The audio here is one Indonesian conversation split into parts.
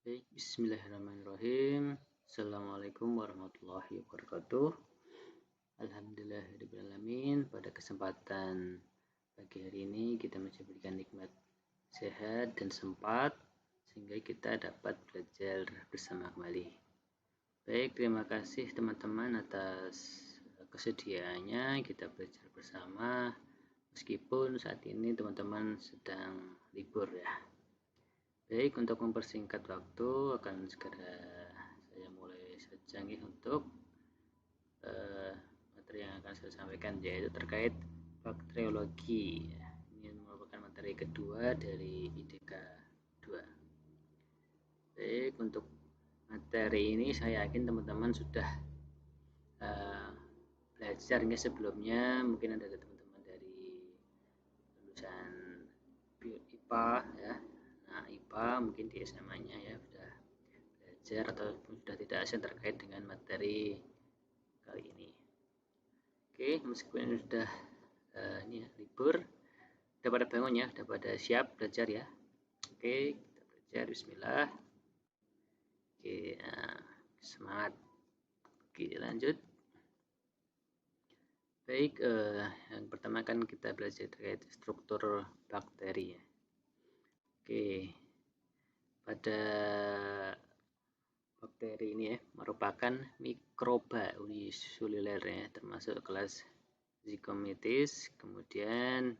Baik, bismillahirrahmanirrahim. Assalamualaikum warahmatullahi wabarakatuh. Alhamdulillahirrahmanirrahim. Pada kesempatan pagi hari ini kita masih berikan nikmat sehat dan sempat sehingga kita dapat belajar bersama kembali. Baik, terima kasih teman-teman atas kesediaannya kita belajar bersama meskipun saat ini teman-teman sedang libur ya. Baik, untuk mempersingkat waktu akan segera saya mulai saja untuk materi yang akan saya sampaikan, yaitu terkait bakteriologi. Ini merupakan materi kedua dari IDK 2. Baik, untuk materi ini saya yakin teman-teman sudah belajarnya sebelumnya. Mungkin ada teman-teman dari lulusan IPA ya. Nah, IPA mungkin di SMA-nya ya sudah belajar ataupun sudah tidak asing terkait dengan materi kali ini. Oke, meskipun sudah ini ya, libur, udah pada bangun ya, udah pada siap belajar ya. Oke, kita belajar. Bismillah. Oke, semangat. Oke, lanjut. Baik, yang pertama kan kita belajar terkait struktur bakteri ya. Oke, pada bakteri ini ya merupakan mikroba uniseluler ya, termasuk kelas Zygomyces. Kemudian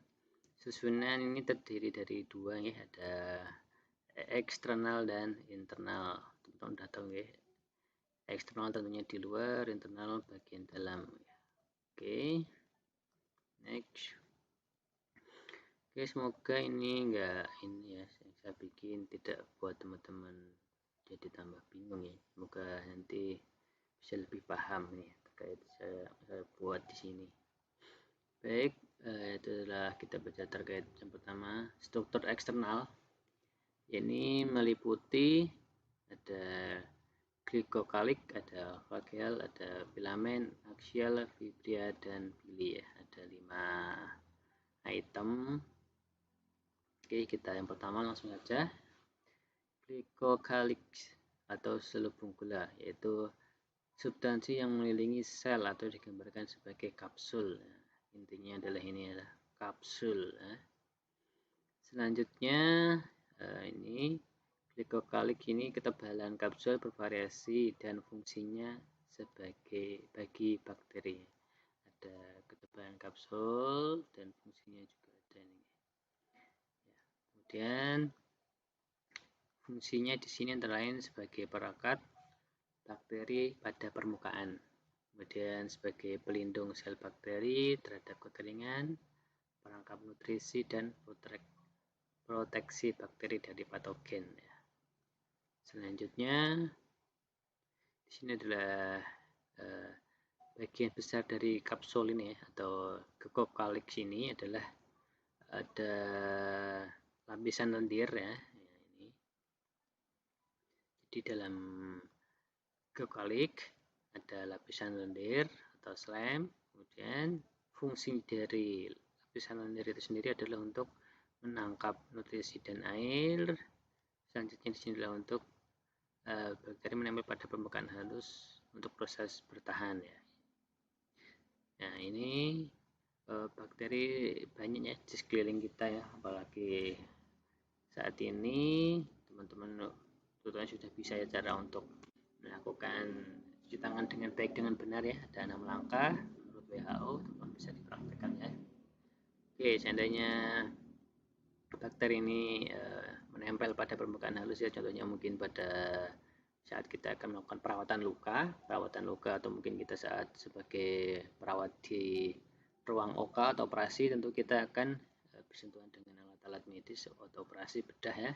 susunan ini terdiri dari dua ya, ada eksternal dan internal. Teman-teman udah tahu ya, eksternal tentunya di luar, internal bagian dalam. Oke, next. Oke, semoga ini ya saya bikin tidak buat teman-teman jadi tambah bingung ya. Semoga nanti bisa lebih paham nih terkait saya buat di sini. Baik, itu adalah kita baca terkait yang pertama, struktur eksternal. Ini meliputi ada glikokalik, ada fageal, ada filamen, aksial, fibria, dan pili ya. Ada 5 item. Oke, kita yang pertama langsung aja. Glikokalik atau selubung gula, yaitu substansi yang mengelilingi sel atau digambarkan sebagai kapsul. Intinya adalah ini adalah kapsul. Selanjutnya ini glikokalik ini ketebalan kapsul bervariasi dan fungsinya sebagai bagi bakteri. Ada ketebalan kapsul dan fungsinya juga ada ini. Kemudian fungsinya di sini antara lain sebagai perekat bakteri pada permukaan, kemudian sebagai pelindung sel bakteri terhadap kekeringan, perangkap nutrisi dan proteksi bakteri dari patogen. Selanjutnya di sini adalah bagian besar dari kapsul ini atau glikokalik sini adalah ada lapisan lendir ya. Ini. Jadi dalam glikokalik ada lapisan lendir atau slime. Kemudian fungsi dari lapisan lendir itu sendiri adalah untuk menangkap nutrisi dan air. Selanjutnya di sini adalah untuk bakteri menempel pada permukaan halus untuk proses bertahan ya. Nah, ini bakteri banyaknya di sekeliling kita ya, apalagi saat ini teman-teman sudah bisa ya cara untuk melakukan cuci tangan dengan baik dengan benar ya. Ada 6 langkah menurut WHO, teman bisa dipraktekkan ya. Oke, seandainya bakteri ini menempel pada permukaan halus ya, contohnya mungkin pada saat kita akan melakukan perawatan luka atau mungkin kita saat sebagai perawat di ruang OK atau operasi, tentu kita akan bersentuhan dengan alat-alat medis atau operasi bedah ya.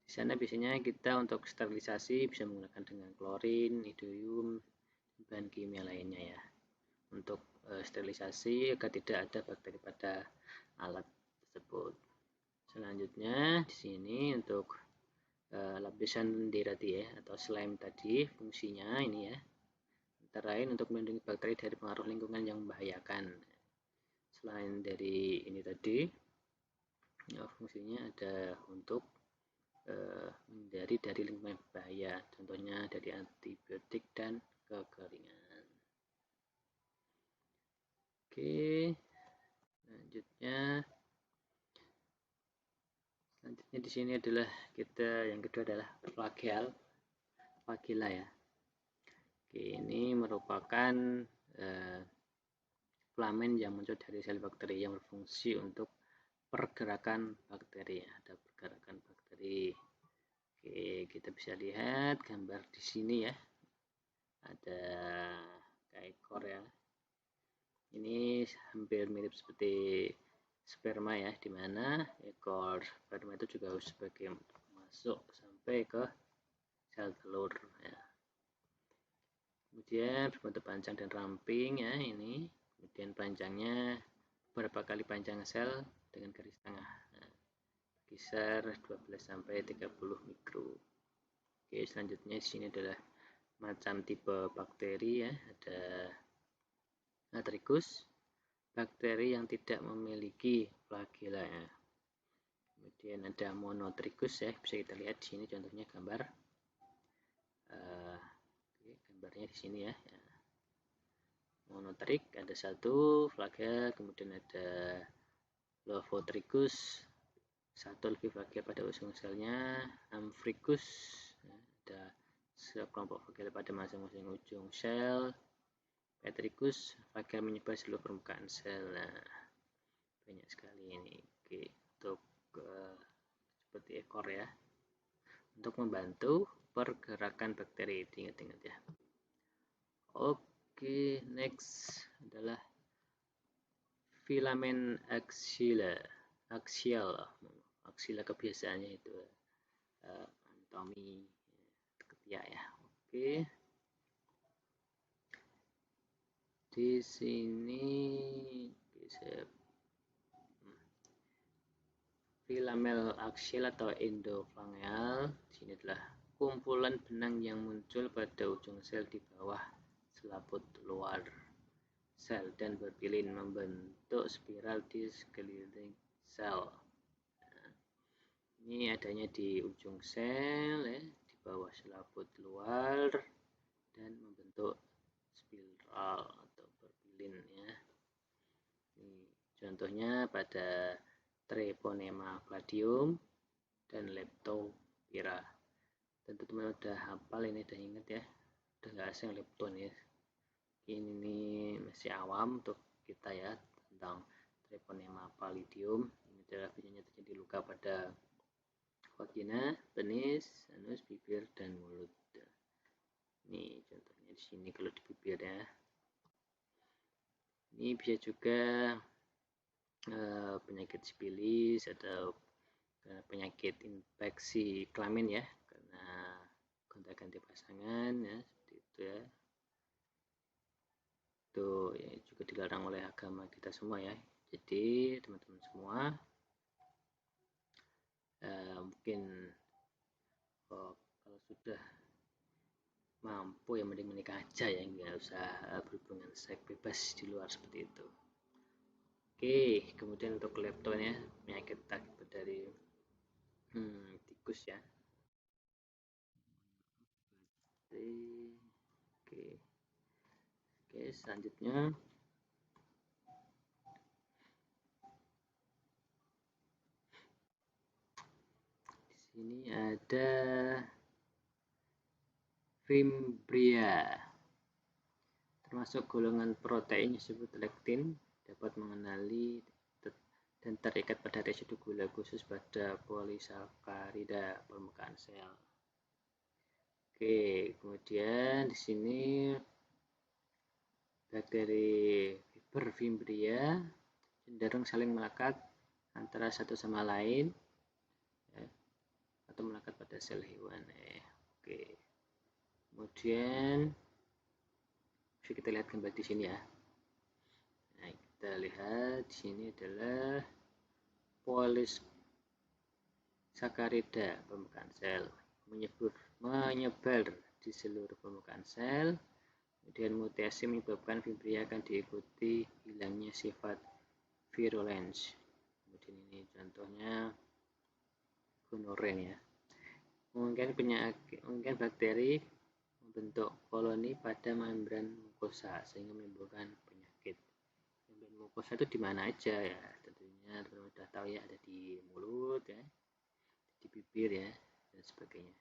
Di sana biasanya kita untuk sterilisasi bisa menggunakan dengan klorin, hidroium, bahan kimia lainnya ya. Untuk sterilisasi agar tidak ada bakteri pada alat tersebut. Selanjutnya di sini untuk lapisan lendir tadi ya atau slime tadi, fungsinya ini ya antara lain untuk melindungi bakteri dari pengaruh lingkungan yang membahayakan. Selain dari ini tadi ya, fungsinya ada untuk menghindari dari lingkungan berbahaya, contohnya dari antibiotik dan kekeringan. Oke, selanjutnya di sini adalah yang kedua adalah flagella ya. Oke, ini merupakan filamen yang muncul dari sel bakteri yang berfungsi untuk pergerakan bakteri. Ada pergerakan bakteri. Oke, kita bisa lihat gambar di sini ya. Ada ekor ya. Ini hampir mirip seperti sperma ya, dimana ekor sperma itu juga harus sebagai masuk sampai ke sel telur ya. Kemudian berbentuk panjang dan ramping ya ini. Kemudian panjangnya beberapa kali panjang sel dengan garis tengah. Nah, kisar 12 sampai 30 mikro. Oke, selanjutnya di sini adalah macam tipe bakteri ya. Ada Atricus, bakteri yang tidak memiliki flagella ya. Kemudian ada Monotrichus ya, bisa kita lihat di sini contohnya gambar. Gambarnya di sini ya. Monotrich ada satu flagella, kemudian ada Lophotrichus, satu lebih flagella pada ujung selnya. Amphricus, ada sekelompok flagella pada masing-masing ujung sel. Petricus, flagella menyebar seluruh permukaan sel. Nah, banyak sekali ini. Oke, untuk seperti ekor ya, untuk membantu pergerakan bakteri. Ingat-ingat ya. Oke, next adalah filamen aksial kebiasaannya itu anatomi ketiak ya. Oke, di sini filamen aksial atau endoflangeal di sini adalah kumpulan benang yang muncul pada ujung sel di bawah selaput luar sel dan berpilin membentuk spiral di sekeliling sel. Nah, ini adanya di ujung sel ya, di bawah selaput luar dan membentuk spiral atau berpilin ya. Ini contohnya pada Treponema cladium dan Leptopyra. Tentu teman-teman udah hafal ini, udah ingat ya, udah nggak asing lepton ya. Ini masih awam untuk kita ya tentang Treponema pallidum. Ini adalah biasanya terjadi luka pada vagina, penis, anus, bibir, dan mulut. Ini contohnya di sini kalau di bibir ya. Ini bisa juga penyakit sipilis atau penyakit infeksi kelamin ya, karena gonta-ganti pasangan ya, seperti itu ya. Itu ya, juga dilarang oleh agama kita semua ya. Jadi teman-teman semua mungkin kalau sudah mampu ya mending menikah aja ya, nggak usah berhubungan seks bebas di luar seperti itu. Oke, kemudian untuk lepton ya, penyakit akibat dari tikus ya. Oke, selanjutnya di sini ada Fimbria, termasuk golongan protein disebut lektin, dapat mengenali dan terikat pada residu gula khusus pada polisakarida permukaan sel. Oke, kemudian di sini bakteri Fimbria cenderung saling melekat antara satu sama lain ya, atau melekat pada sel hewan. Oke. Kemudian bisa kita lihat gambar di sini ya. Nah, kita lihat di sini adalah polisakarida permukaan sel menyebar di seluruh permukaan sel. Kemudian mutasi menyebabkan Fimbria akan diikuti hilangnya sifat virulence. Kemudian ini contohnya gonorrhea ya. mungkin bakteri membentuk koloni pada membran mukosa sehingga menimbulkan penyakit. Membran mukosa itu di mana aja ya? Tentunya teman-teman sudah tahu ya, ada di mulut ya, di bibir ya, dan sebagainya.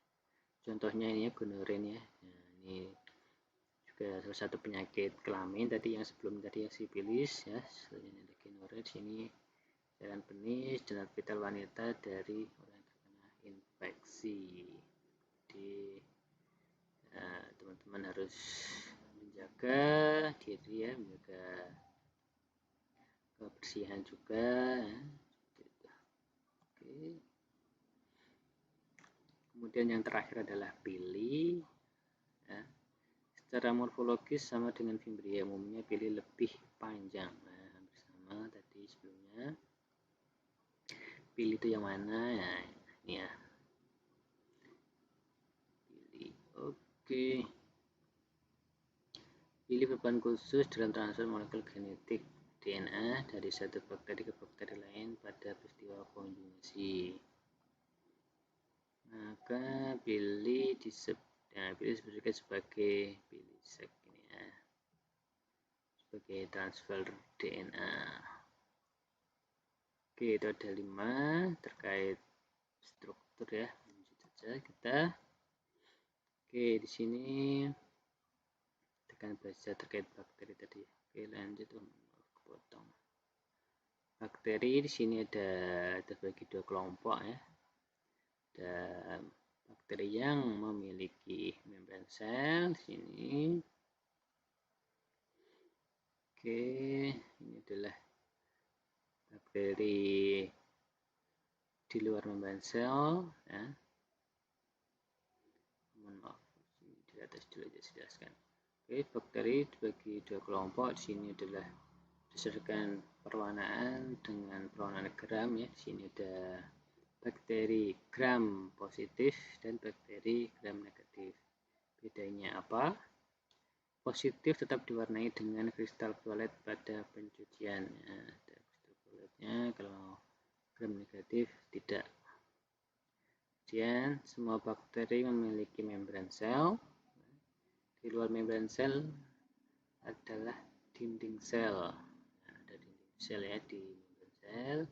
Contohnya ini ya, gonorrea ya. Nah, ini juga salah satu penyakit kelamin tadi yang sebelum tadi ya, sifilis ya. Selanjutnya ada gonorrea di sini, saluran penis dan vital wanita dari orang yang terkena infeksi. Jadi teman-teman harus menjaga diri ya, menjaga kebersihan juga ya. Oke. Kemudian yang terakhir adalah pili ya. Secara morfologis sama dengan fimbria, umumnya pili lebih panjang. Nah, hampir sama tadi sebelumnya. Pili itu yang mana ya? Ini ya, pili. Oke. Pili berperan khusus dalam transfer molekul genetik DNA dari satu bakteri ke bakteri lain pada peristiwa konjugasi. Maka pili disebut sebagai pilisek ini ya, sebagai transfer DNA. Oke, itu ada 5 terkait struktur ya. Lanjut saja kita. Oke, di sini tekan baca terkait bakteri tadi. Oke, lanjut. Potong. Bakteri di sini ada terbagi 2 kelompok ya. Ada bakteri yang memiliki membran sel di sini. Oke, ini adalah bakteri di luar membran sel ya. Mohon maaf, di atas dulu aja jelaskan. Oke, bakteri dibagi 2 kelompok. Di sini adalah berdasarkan perwarnaan dengan perwarnaan gram ya. Di sini ada bakteri gram positif dan bakteri gram negatif. Bedanya apa? Positif tetap diwarnai dengan kristal violet pada pencucian. Ya, ada kristal violetnya. Kalau gram negatif tidak. Kemudian semua bakteri memiliki membran sel. Di luar membran sel adalah dinding sel. Nah, ada dinding sel ya di membran sel.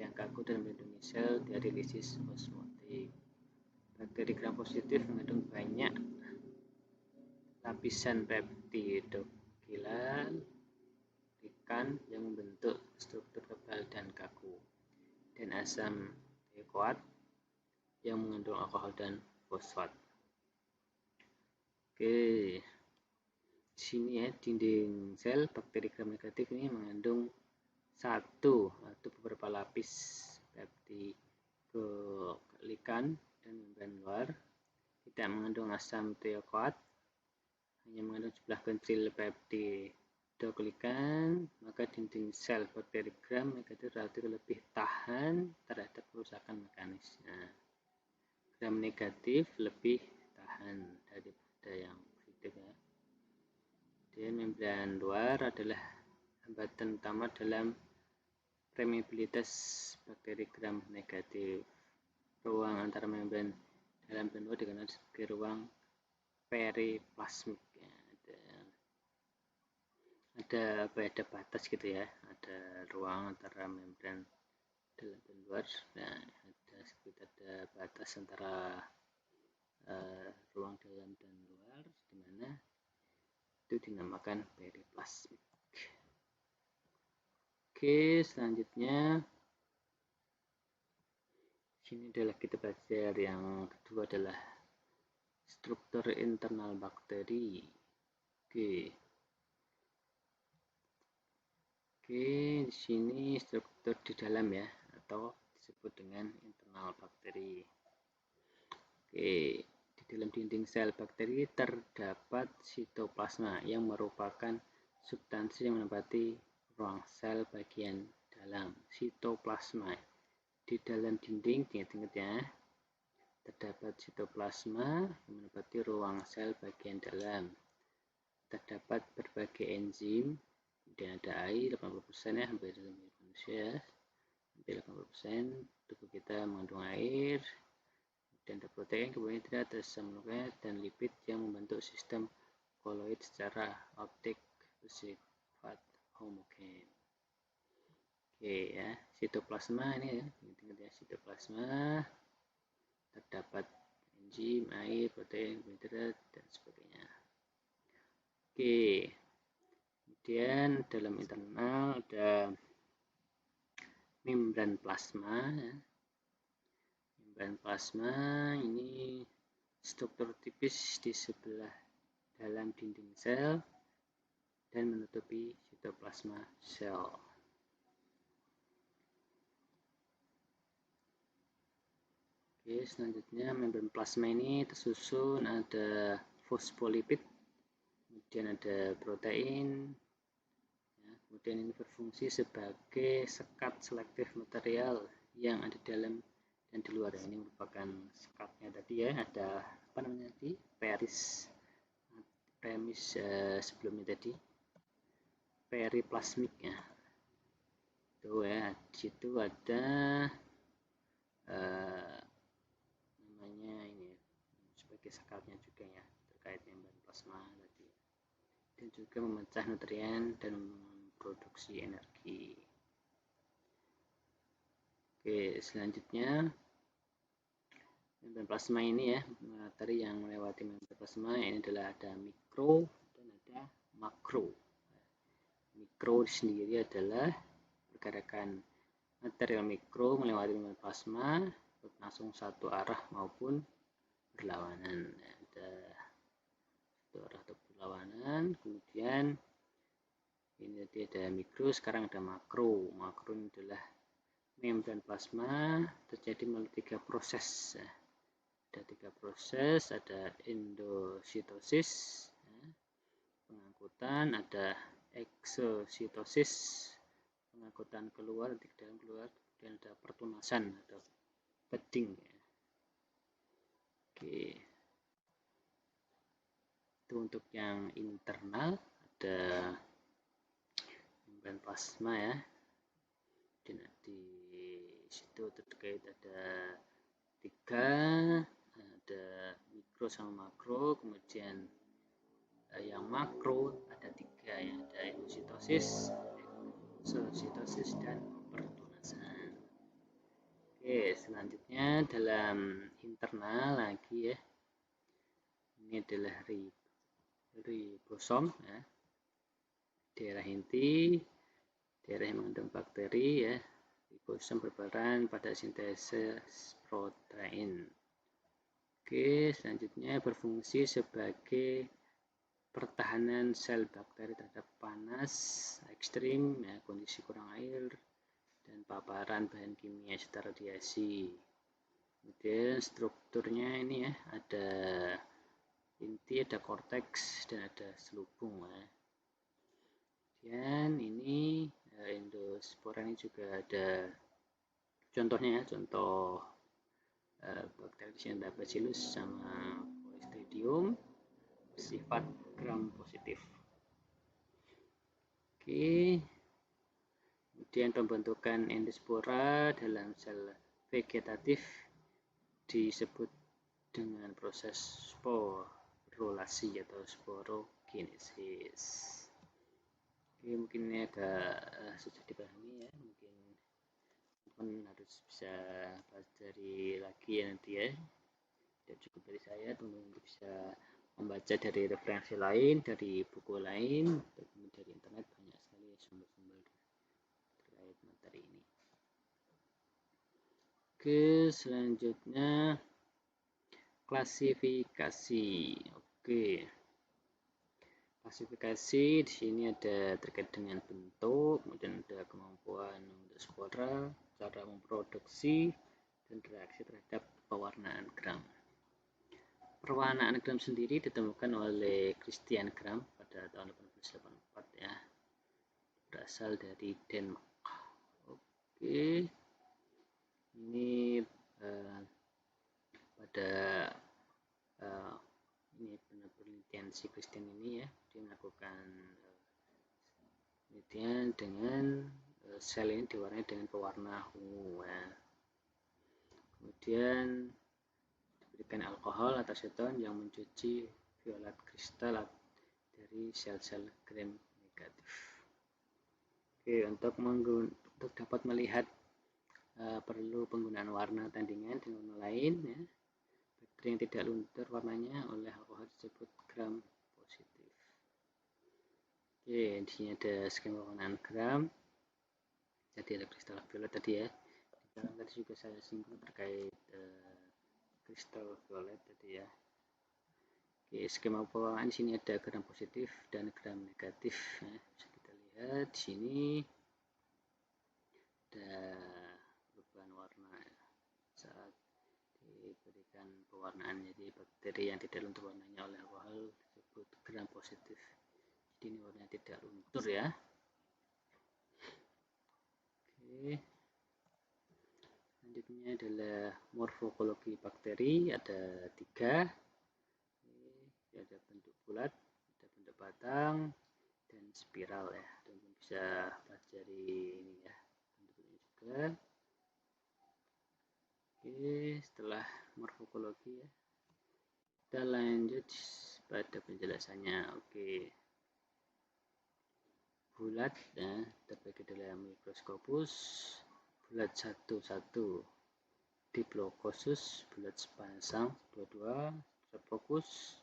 Yang kaku dan melindungi sel dari lisis osmotik. Bakteri gram positif mengandung banyak lapisan peptidokilan likan yang membentuk struktur kebal dan kaku, dan asam teicoat yang mengandung alkohol dan fosfat. Oke, di sini ya, dinding sel bakteri gram negatif ini mengandung satu atau beberapa lapis peptidogelikan dan membran luar, tidak mengandung asam teicoat, hanya mengandung jumlah kecil peptidogelikan, maka dinding sel bakteri gram negatif relatif lebih tahan terhadap kerusakan mekanis. Nah, gram negatif lebih tahan daripada yang positif ya. Dan membran luar adalah hambatan utama dalam permeabilitas bakteri gram negatif. Ruang antara membran dalam dan luar dikenal sebagai ruang periplasmik ya. Ada batas gitu ya, ada ruang antara membran dalam dan luar. Nah, ada batas antara ruang dalam dan luar, di mana itu dinamakan periplasmik. Oke, selanjutnya sini adalah kita belajar yang kedua adalah struktur internal bakteri. Oke, di sini struktur di dalam ya, atau disebut dengan internal bakteri. Oke, di dalam dinding sel bakteri terdapat sitoplasma yang merupakan substansi yang menempati ruang sel bagian dalam. Sitoplasma di dalam dinding, ingat-ingat ya, terdapat sitoplasma yang menempati ruang sel bagian dalam. Terdapat berbagai enzim, kemudian ada air 80% ya, hampir manusia, hampir 80% tubuh kita mengandung air. kemudian ada protein, karbohidrat, asam nukleik, dan lipid yang membentuk sistem koloid secara optik bersifat homogen. Oke ya, sitoplasma ini ya, intinya sitoplasma terdapat enzim, air, protein, karbohidrat, dan sebagainya. Oke, kemudian dalam internal ada membran plasma ya. Membran plasma ini struktur tipis di sebelah dalam dinding sel dan menutupi sitoplasma sel. Oke, selanjutnya membran plasma ini tersusun ada fosfolipid, kemudian ada protein, ya, kemudian ini berfungsi sebagai sekat selektif material yang ada di dalam dan di luar. Ini merupakan sekatnya tadi ya, ada apa namanya tadi, premis sebelumnya tadi, periplasmik ya. Tuh ya, di situ ada namanya ini sebagai sekatnya juga ya, terkait membran plasma tadi, dan juga memecah nutrien dan memproduksi energi. Oke, selanjutnya membran plasma ini ya, materi yang melewati membran plasma ini adalah ada mikro dan ada makro. Mikro sendiri adalah pergerakan material mikro melewati membran plasma langsung satu arah maupun berlawanan. Ada satu arah atau berlawanan. Kemudian ini tadi ada mikro, sekarang ada makro. Makro ini adalah membran plasma terjadi melalui 3 proses. Ada 3 proses, ada endositosis, pengangkutan, ada eksositosis, pengangkutan keluar, nanti ke dalam keluar, dan ada pertunasan atau bedding. Oke, itu untuk yang internal, ada membran plasma ya, dan di situ terkait ada 3, ada mikro sama makro. Kemudian yang makro ada 3 ya, ada endositosis, eksositosis, dan pertunasan. Oke, selanjutnya dalam internal lagi ya, ini adalah ribosom ya, daerah inti, daerah yang mengandung bakteri ya. Ribosom berperan pada sintesis protein. Oke, selanjutnya berfungsi sebagai pertahanan sel bakteri terhadap panas ekstrim ya, kondisi kurang air, dan paparan bahan kimia serta radiasi. Kemudian strukturnya ini ya, ada inti, ada korteks, dan ada selubung ya. Kemudian ini endospora ini juga ada contohnya ya, contoh bakteri di sini ada Bacillus sama Clostridium, bersifat gram positif. Oke. Kemudian pembentukan endospora dalam sel vegetatif disebut dengan proses sporulasi atau sporogenesis. Oke, mungkin ini agak susah dipahami ya, mungkin teman harus bisa pelajari lagi ya nanti ya. Tidak cukup dari saya, teman-teman bisa membaca dari referensi lain, dari buku lain, ataupun dari internet, banyak sekali sumber-sumber terkait materi ini. Oke, selanjutnya klasifikasi. Oke, klasifikasi di sini ada terkait dengan bentuk, kemudian ada kemampuan membentuk spora, cara memproduksi, dan reaksi terhadap pewarnaan gram. Perwarnaan gram sendiri ditemukan oleh Christian Gram pada tahun 1884 ya, berasal dari Denmark. Oke, ini pada ini penelitian si Christian ini ya, dia melakukan penelitian dengan sel ini diwarnai dengan pewarna ungu ya. Kemudian memberikan alkohol atau aseton yang mencuci violet kristal dari sel-sel gram negatif. Oke, untuk dapat melihat perlu penggunaan warna tandingan dengan warna lain ya. Bakteri yang tidak luntur warnanya oleh alkohol disebut gram positif. Oke, di sini ada skema penggunaan gram. Jadi ada kristal violet tadi ya. Di dalam tadi juga saya singgung terkait kristal violet tadi ya. Oke, skema pewarnaan di sini ada gram positif dan gram negatif. Ya, bisa kita lihat di sini ada perubahan warna saat diberikan pewarnaan. Jadi bakteri yang tidak luntur warnanya oleh alkohol disebut gram positif. Jadi ini warnanya tidak luntur ya. Oke. Selanjutnya adalah morfologi bakteri, ada 3. Ada bentuk bulat, ada bentuk batang, dan spiral ya. Teman bisa pelajari ini ya, bentuknya juga. Oke, setelah morfologi ya, kita lanjut pada penjelasannya. Oke, bulat ya, terbagi dalam mikroskopus, bulat 1, diplocosus, bulat sepasang 2, Staphylococcus,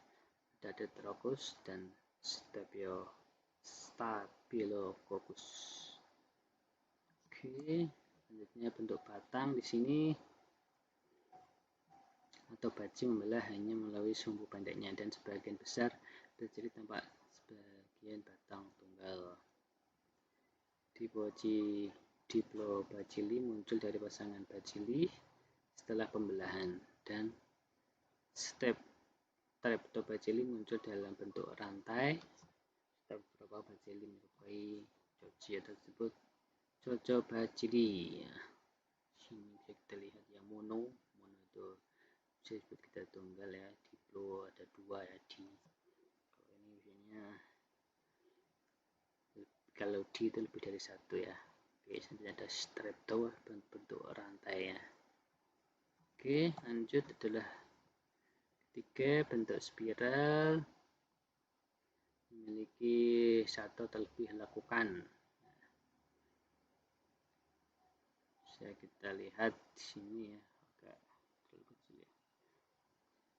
ada Tetrococcus dan Staphylococcus. Oke, selanjutnya bentuk batang di sini atau bajing membelah hanya melalui sumbu pendeknya dan sebagian besar terjadi tanpa sebagian batang tunggal. Diplobacilli muncul dari pasangan bacilli setelah pembelahan dan Streptobacilli muncul dalam bentuk rantai. Beberapa bacilli menyerupai Yogia tersebut Cocobacilli. Sini bisa kita lihat yang mono itu bisa disebut kita tunggal ya, diplo ada 2 ya, kalau ini biasanya kalau di itu lebih dari 1 ya. Oke, selanjutnya ada strepto bentuk rantai ya. Oke, lanjut adalah 3, bentuk spiral, memiliki 1 atau lebih lakukan. Bisa kita lihat di sini ya.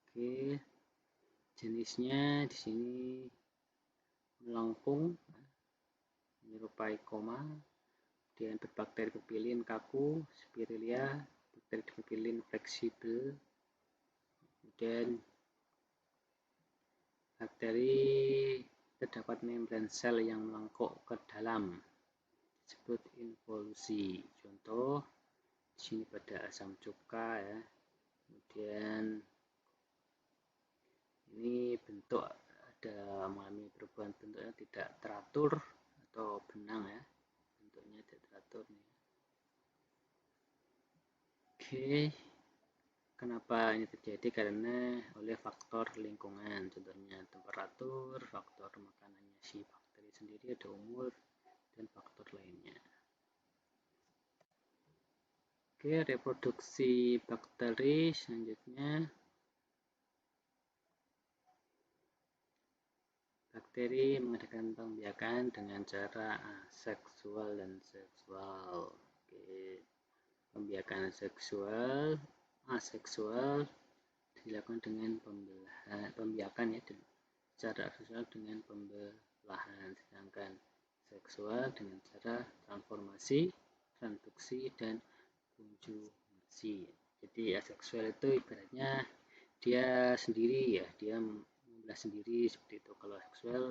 Oke, jenisnya di sini melengkung, menyerupai koma, kemudian berbakteri pepilin kaku, Spirilia, bakteri pepilin fleksibel, kemudian bakteri terdapat membran sel yang melengkung ke dalam, disebut involusi. Contoh di sini pada asam cuka ya. Kemudian ini bentuk ada mengalami perubahan bentuknya tidak teratur atau benang ya, bentuknya tidak teratur nih. Oke, kenapa ini terjadi? Karena oleh faktor lingkungan, contohnya temperatur, faktor makanannya si bakteri sendiri, ada umur, dan faktor lainnya. Oke, reproduksi bakteri selanjutnya. Bakteri mengadakan pembiakan dengan cara aseksual dan seksual. Oke. Pembiakan aseksual dilakukan dengan pembiakan ya, secara aseksual dengan pembelahan, sedangkan seksual dengan cara transformasi, transduksi, dan konjugasi. Jadi aseksual itu ibaratnya dia sendiri ya, dia membelah sendiri seperti itu. Kalau seksual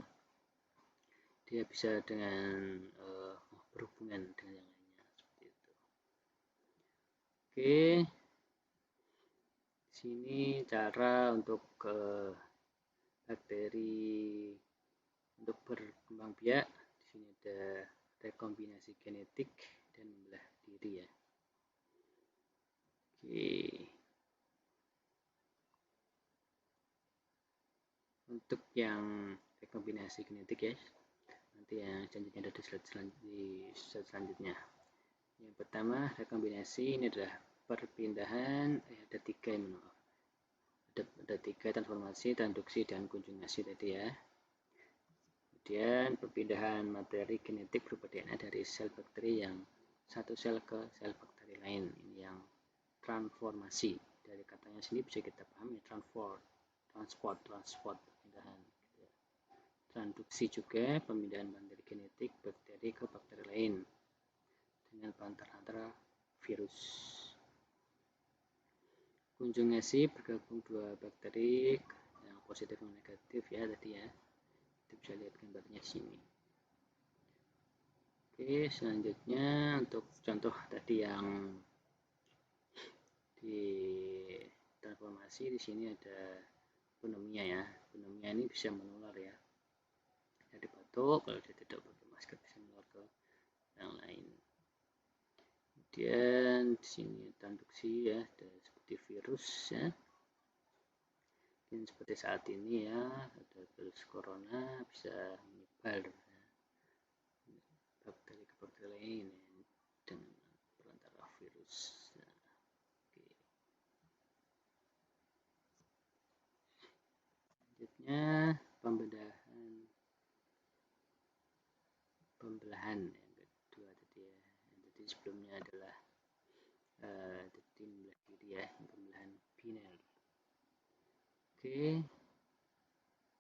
dia bisa dengan berhubungan dengan yang lainnya seperti itu. Oke, sini cara untuk bakteri untuk berkembang biak. Di sini ada rekombinasi genetik dan membelah diri ya. Oke. Untuk yang rekombinasi genetik ya, nanti yang selanjutnya ada di slide selanjutnya. Yang pertama rekombinasi ini adalah perpindahan ada 3 ini. ada 3 transformasi, transduksi, dan konjugasi tadi ya. Kemudian perpindahan materi genetik berupa DNA dari sel bakteri yang satu sel ke sel bakteri lain. Ini yang transformasi. Dari katanya sini bisa kita pahami transport perpindahan. Transduksi juga pemindahan materi genetik bakteri ke bakteri lain dengan antara virus. Konjugasi bergabung dua bakteri yang positif dan negatif ya tadi ya. Kita bisa lihat gambarnya di sini. Oke, selanjutnya untuk contoh tadi yang di transformasi, di sini ada pneumonia ya. Pneumonia ini bisa menular ya. Dari batuk, kalau dia tidak pakai masker bisa menular ke yang lain. Kemudian di sini transduksi ya, ada seperti virus ya. Dan seperti saat ini ya, ada virus corona bisa menyebar bakteri ke bakteri lain dengan perantara virus. Selanjutnya pembelahan yang kedua tadi ya. Jadi sebelumnya adalah membelah diri ya, pembelahan binary. Oke,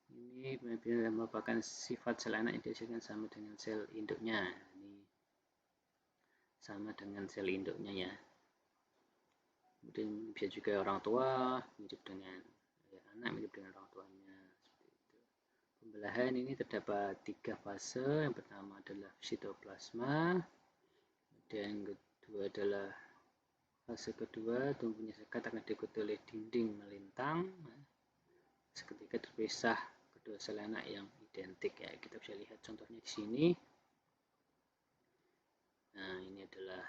ini benar-benar merupakan sifat sel anak yang dihasilkan sama dengan sel induknya. Ini sama dengan sel induknya ya. Kemudian bisa juga orang tua mirip dengan anak mirip dengan orang tuanya. Seperti itu. Pembelahan ini terdapat 3 fase. Yang pertama adalah sitoplasma. Kemudian yang kedua adalah fase kedua, tumbuhnya sekat akan diikuti oleh dinding melintang. Seketika terpisah kedua sel anak yang identik ya. Kita bisa lihat contohnya di sini. Nah, ini adalah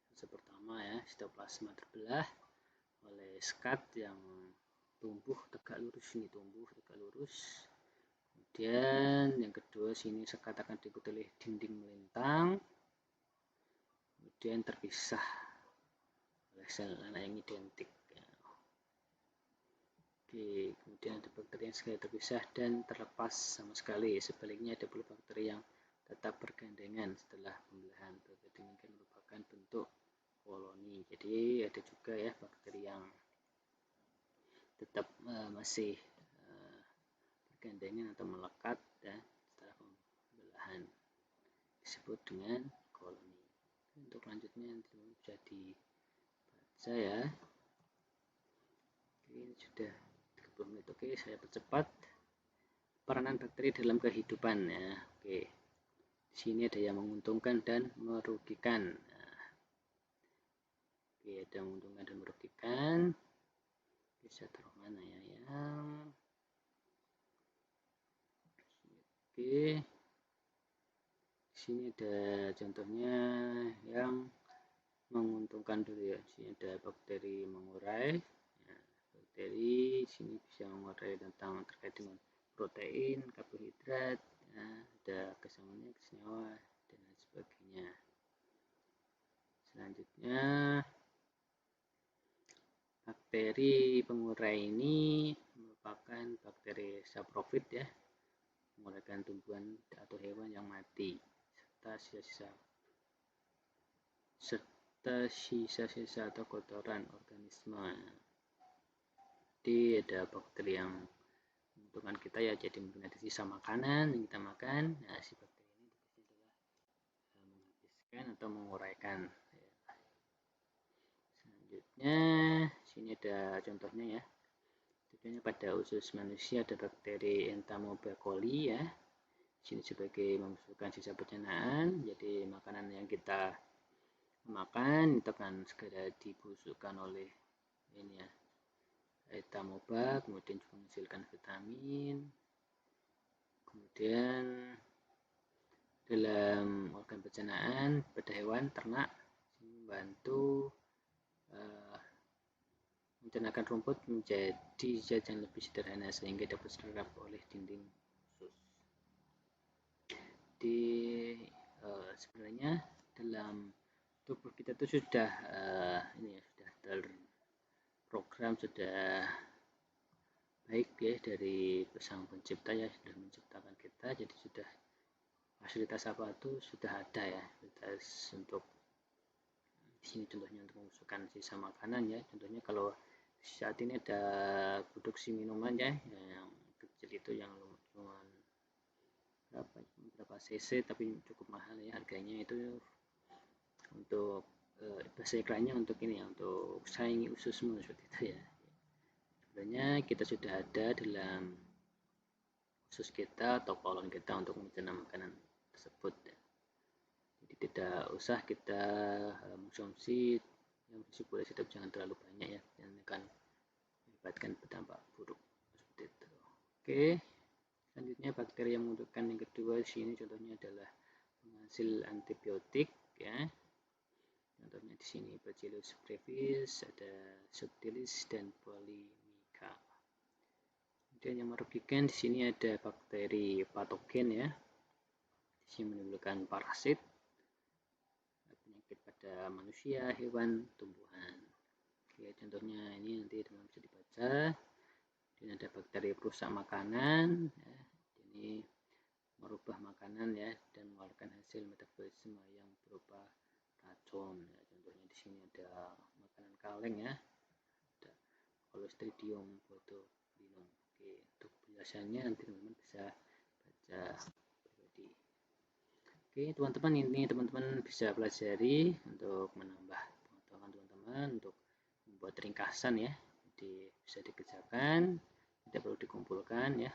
fase pertama ya, sitoplasma terbelah oleh sekat yang tumbuh tegak lurus, ini tumbuh tegak lurus. Kemudian yang kedua sini sekat akan diikuti oleh dinding melintang. Kemudian terpisah oleh sel anak yang identik. Oke, kemudian ada bakteri yang sekali terpisah dan terlepas sama sekali. Sebaliknya ada pula bakteri yang tetap bergandengan setelah pembelahan. Bakteri ini kan merupakan bentuk koloni. Jadi ada juga ya bakteri yang tetap masih bergandengan atau melekat ya setelah pembelahan. Disebut dengan koloni. Untuk lanjutnya bisa dibaca ya. Ini sudah 30 menit. Oke, saya percepat. Peranan bakteri dalam kehidupan ya. Oke. Di sini ada yang menguntungkan dan merugikan. Nah, oke, ada menguntungkan dan merugikan. Bisa taruh mana ya? Oke. Di sini ada contohnya yang menguntungkan dulu ya. Di sini ada bakteri mengurai. Bakteri sini bisa mengurai tentang terkait dengan protein, karbohidrat, ya, ada kesamaan senyawa dan lain sebagainya. Selanjutnya bakteri pengurai ini merupakan bakteri saprofit ya, menguraikan tumbuhan atau hewan yang mati serta sisa-sisa atau kotoran organisme. Jadi ada bakteri yang menguntungkan kita ya, jadi mungkin ada sisa makanan yang kita makan. Nah, si bakteri ini tugasnya adalah menghabiskan atau menguraikan. Selanjutnya sini ada contohnya ya. Contohnya pada usus manusia ada bakteri Entomobacoli ya. Sini sebagai membusukkan sisa pencernaan. Jadi makanan yang kita makan itu akan segera dibusukkan oleh ini ya, entamoeba, kemudian juga menghasilkan vitamin. Kemudian dalam organ pencernaan pada hewan ternak membantu mencernakan rumput menjadi zat yang lebih sederhana sehingga dapat diserap oleh dinding usus. Sebenarnya dalam tubuh kita itu sudah ini ya, sudah terprogram, sudah baik ya dari Sang Pencipta ya, sudah menciptakan kita, jadi sudah fasilitas apa itu sudah ada ya, fasilitas untuk di sini contohnya untuk mengusulkan sisa makanan ya. Contohnya kalau saat ini ada produksi minuman ya, yang kecil itu yang cuma berapa cc tapi cukup mahal ya harganya, itu untuk bahasa iklannya untuk ini ya, untuk saingi ususmu seperti itu ya. Sebenarnya kita sudah ada dalam usus kita atau kolon kita untuk mencerna makanan tersebut ya. Jadi tidak usah kita konsumsi yang boleh tapi jangan terlalu banyak ya, yang akan mengakibatkan berdampak buruk seperti itu. Oke, selanjutnya bakteri yang membutuhkan yang kedua di sini contohnya adalah penghasil antibiotik ya. Contohnya di sini Bacillus brevis, ada Subtilis dan Polymica. Kemudian yang merugikan di sini ada bakteri patogen ya. Di sini menimbulkan parasit, penyakit pada manusia, hewan, tumbuhan. Oke, contohnya ini nanti teman-teman bisa dibaca. Ini ada bakteri perusak makanan ya. Ini merubah makanan ya dan mengeluarkan hasil metabolisme yang berupa racun ya. Contohnya di sini ada makanan kaleng ya, ada Clostridium botulinum. Oke, untuk penjelasannya nanti teman-teman bisa baca pribadi. Oke, teman-teman, ini teman-teman bisa pelajari untuk menambah pengetahuan teman-teman, untuk membuat ringkasan ya. Jadi bisa dikerjakan, tidak perlu dikumpulkan ya.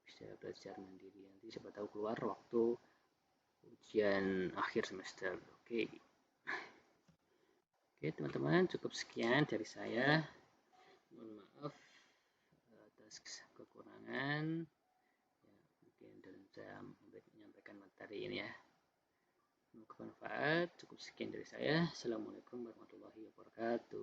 Bisa belajar mandiri, nanti siapa tahu keluar waktu ujian akhir semester. Oke. Oke, teman-teman, cukup sekian dari saya. Mohon maaf atas kekurangan ya, mungkin dalam saya menyampaikan materi ini ya. Semoga bermanfaat. Cukup sekian dari saya. Assalamualaikum warahmatullahi wabarakatuh.